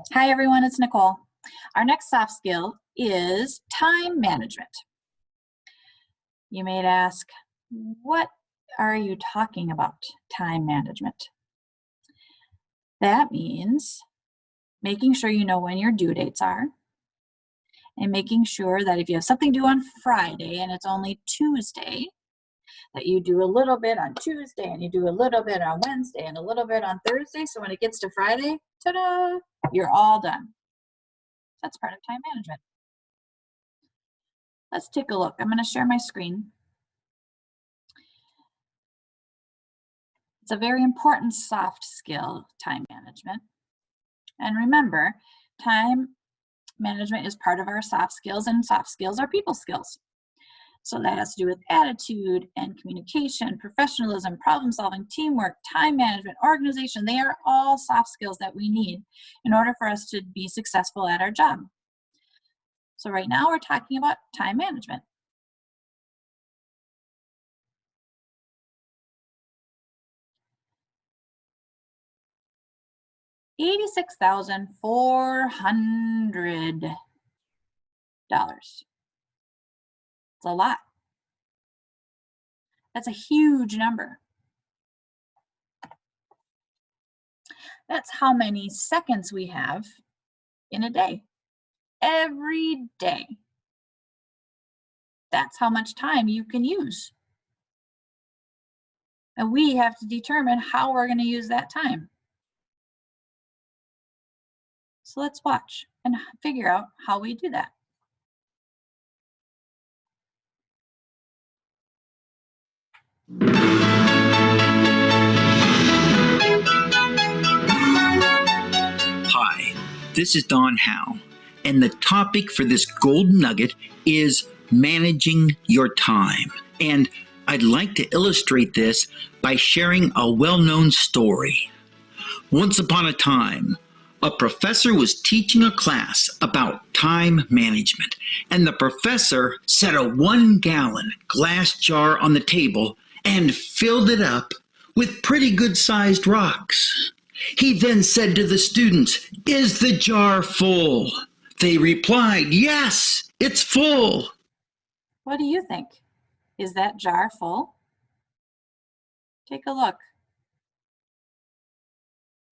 Hi everyone, it's Nicole. Our next soft skill is time management. You may ask, what are you talking about, time management? That means making sure you know when your due dates are and making sure that if you have something due on Friday and it's only Tuesday, that you do a little bit on Tuesday and you do a little bit on Wednesday and a little bit on Thursday. So when it gets to Friday, ta-da, you're all done. That's part of time management. Let's take a look. I'm going to share my screen. It's a very important soft skill, time management. And remember, time management is part of our soft skills, and soft skills are people skills. So that has to do with attitude and communication, professionalism, problem solving, teamwork, time management, organization. They are all soft skills that we need in order for us to be successful at our job. So right now we're talking about time management. $86,400. It's a lot. That's a huge number. That's how many seconds we have in a day. Every day. That's how much time you can use. And we have to determine how we're going to use that time. So let's watch and figure out how we do that. Hi, this is Don Howe, and the topic for this golden nugget is managing your time. And I'd like to illustrate this by sharing a well-known story. Once upon a time, a professor was teaching a class about time management, and the professor set a 1-gallon glass jar on the table and filled it up with pretty good-sized rocks. He then said to the students, "Is the jar full?" They replied, "Yes, it's full." What do you think? Is that jar full? Take a look.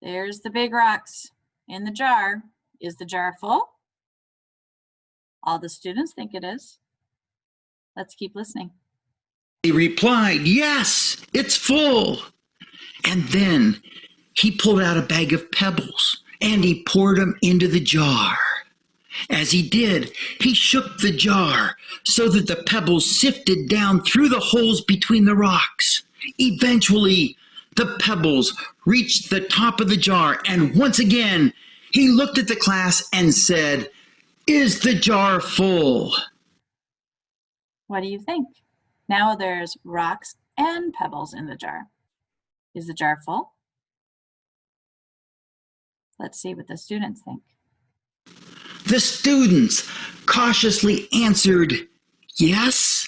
There's the big rocks in the jar. Is the jar full? All the students think it is. Let's keep listening. They replied, "Yes, it's full." And then he pulled out a bag of pebbles and he poured them into the jar. As he did, he shook the jar so that the pebbles sifted down through the holes between the rocks. Eventually, the pebbles reached the top of the jar, and once again, he looked at the class and said, "Is the jar full?" What do you think? Now there's rocks and pebbles in the jar. Is the jar full? Let's see what the students think. The students cautiously answered, "Yes."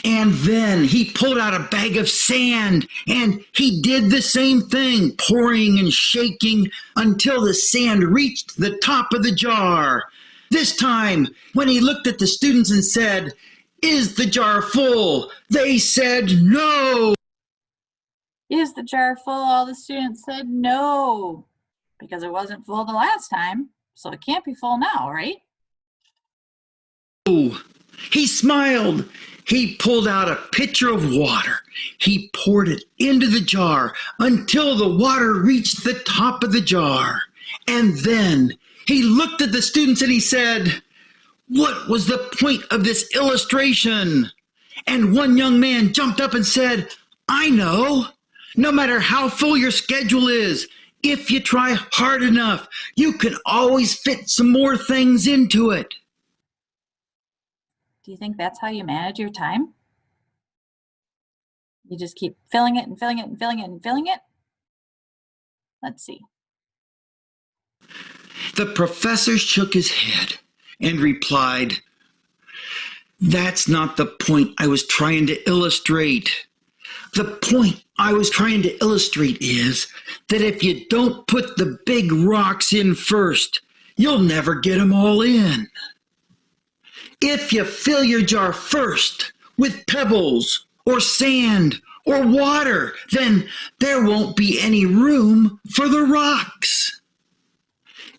And then he pulled out a bag of sand and he did the same thing, pouring and shaking until the sand reached the top of the jar. This time, when he looked at the students and said, "Is the jar full?" they said no. Is the jar full? All the students said no, because it wasn't full the last time, so it can't be full now, right? Oh, he smiled. He pulled out a pitcher of water. He poured it into the jar until the water reached the top of the jar. And then he looked at the students and he said, "What was the point of this illustration?" And one young man jumped up and said, "I know. No matter how full your schedule is, if you try hard enough, you can always fit some more things into it." Do you think that's how you manage your time? You just keep filling it and filling it and filling it and filling it? Let's see. The professor shook his head and replied, "That's not the point I was trying to illustrate. The point I was trying to illustrate is that if you don't put the big rocks in first, you'll never get them all in. If you fill your jar first with pebbles or sand or water, then there won't be any room for the rocks.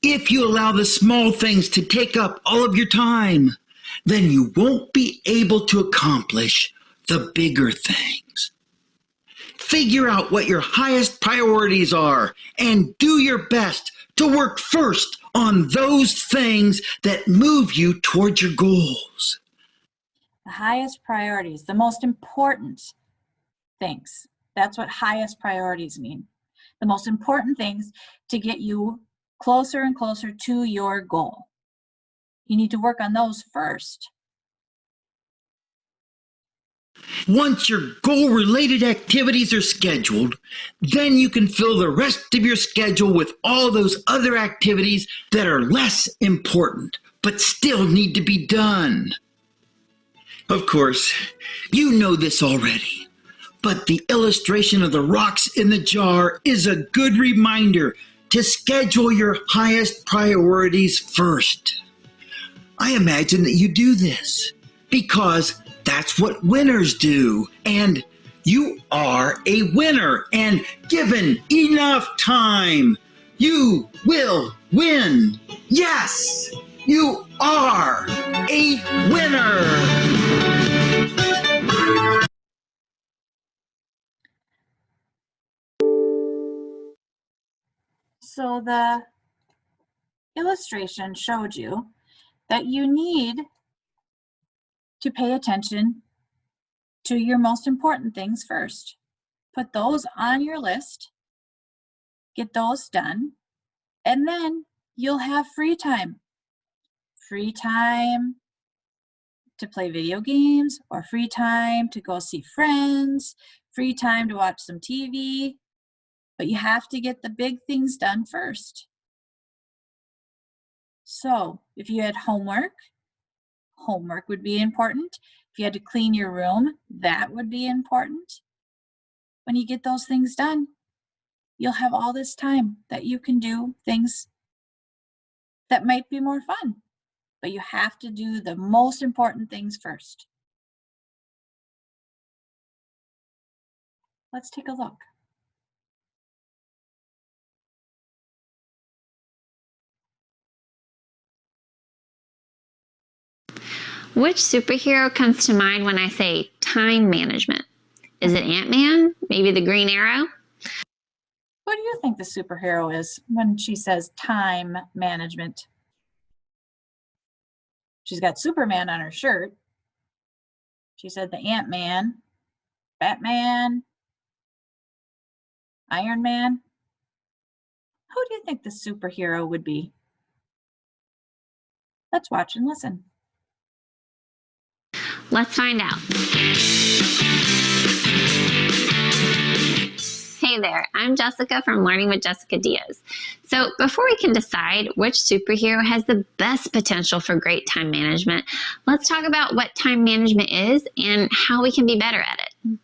If you allow the small things to take up all of your time, then you won't be able to accomplish the bigger things. Figure out what your highest priorities are and do your best to work first on those things that move you toward your goals. The highest priorities, the most important things. That's what highest priorities mean. The most important things to get you closer and closer to your goal. You need to work on those first. Once your goal-related activities are scheduled, then you can fill the rest of your schedule with all those other activities that are less important, but still need to be done. Of course, you know this already, but the illustration of the rocks in the jar is a good reminder to schedule your highest priorities first. I imagine that you do this because that's what winners do, and you are a winner, and given enough time, you will win. Yes, you are a winner. So the illustration showed you that you need to pay attention to your most important things first. Put those on your list, get those done, and then you'll have free time. Free time to play video games, or free time to go see friends, free time to watch some TV, but you have to get the big things done first. So if you had homework would be important. If you had to clean your room, that would be important. When you get those things done, you'll have all this time that you can do things that might be more fun, but you have to do the most important things first. Let's take a look. Which superhero comes to mind when I say time management? Is it Ant-Man? Maybe the Green Arrow? Who do you think the superhero is when she says time management? She's got Superman on her shirt. She said the Ant-Man, Batman, Iron Man. Who do you think the superhero would be? Let's watch and listen. Let's find out. Hey there, I'm Jessica from Learning with Jessica Diaz. So before we can decide which superhero has the best potential for great time management, let's talk about what time management is and how we can be better at it.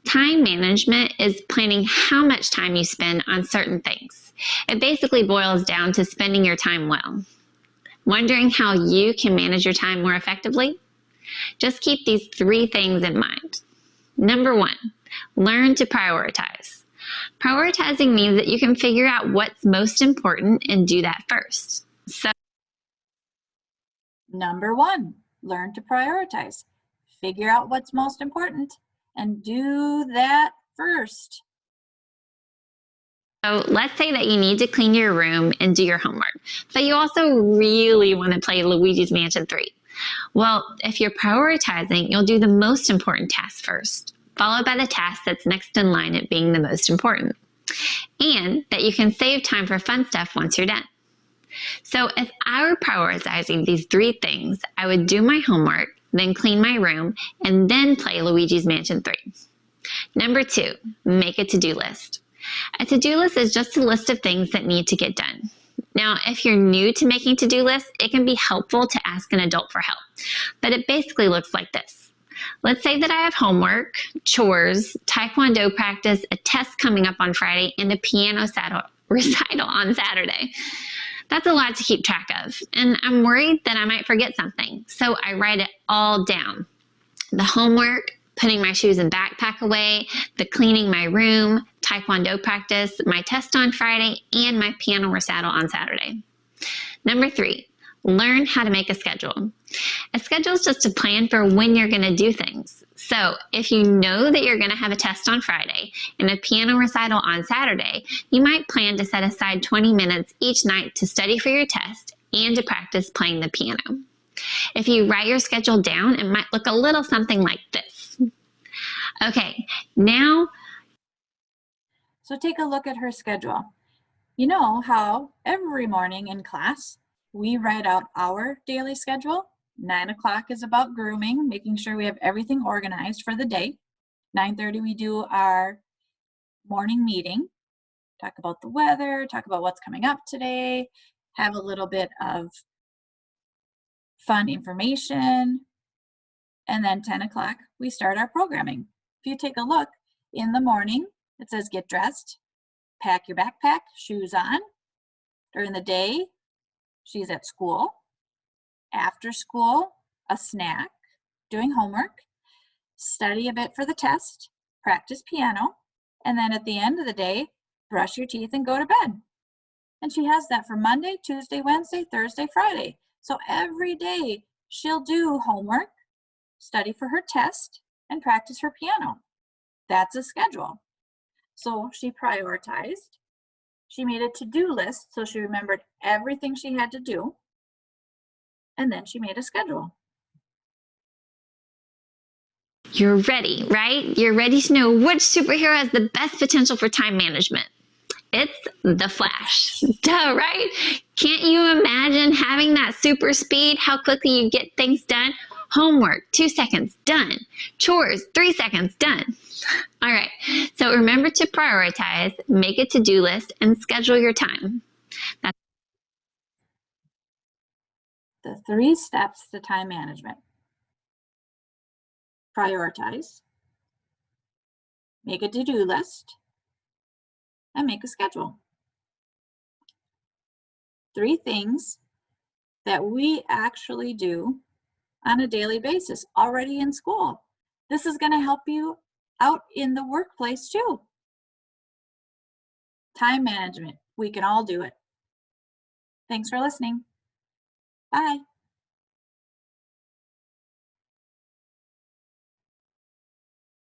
Time management is planning how much time you spend on certain things. It basically boils down to spending your time well. Wondering how you can manage your time more effectively? Just keep these 3 things in mind. Number 1, learn to prioritize. Prioritizing means that you can figure out what's most important and do that first. So, Number 1, learn to prioritize. Figure out what's most important and do that first. So let's say that you need to clean your room and do your homework, but you also really want to play Luigi's Mansion 3. Well, if you're prioritizing, you'll do the most important task first, followed by the task that's next in line at being the most important. And that you can save time for fun stuff once you're done. So if I were prioritizing these 3 things, I would do my homework, then clean my room, and then play Luigi's Mansion 3. Number 2, make a to-do list. A to-do list is just a list of things that need to get done. Now, if you're new to making to-do lists, it can be helpful to ask an adult for help, but it basically looks like this. Let's say that I have homework, chores, taekwondo practice, a test coming up on Friday, and a piano recital on Saturday. That's a lot to keep track of, and I'm worried that I might forget something, so I write it all down. The homework, putting my shoes and backpack away, the cleaning my room, taekwondo practice, my test on Friday, and my piano recital on Saturday. Number 3, learn how to make a schedule. A schedule is just a plan for when you're going to do things. So if you know that you're going to have a test on Friday and a piano recital on Saturday, you might plan to set aside 20 minutes each night to study for your test and to practice playing the piano. If you write your schedule down, it might look a little something like this. Okay, now. So take a look at her schedule. You know how every morning in class, we write out our daily schedule? 9 o'clock is about grooming, making sure we have everything organized for the day. 9:30 we do our morning meeting, talk about the weather, talk about what's coming up today, have a little bit of fun information, and then 10 o'clock we start our programming. If you take a look, in the morning it says get dressed, pack your backpack, shoes on. During the day, she's at school. After school, a snack, doing homework, study a bit for the test, practice piano, and then at the end of the day, brush your teeth and go to bed. And she has that for Monday, Tuesday, Wednesday, Thursday, Friday. So every day she'll do homework, study for her test, and practice her piano. That's a schedule. So she prioritized. She made a to-do list, so she remembered everything she had to do. And then she made a schedule. You're ready, right? You're ready to know which superhero has the best potential for time management. It's the Flash. Duh, right? Can't you imagine having that super speed? How quickly you get things done? Homework, 2 seconds, done. Chores, 3 seconds, done. All right, so remember to prioritize, make a to-do list, and schedule your time. The 3 steps to time management. Prioritize, make a to-do list, and make a schedule. 3 things that we actually do on a daily basis already in school. This is going to help you out in the workplace too. Time management, we can all do it. Thanks for listening. Bye.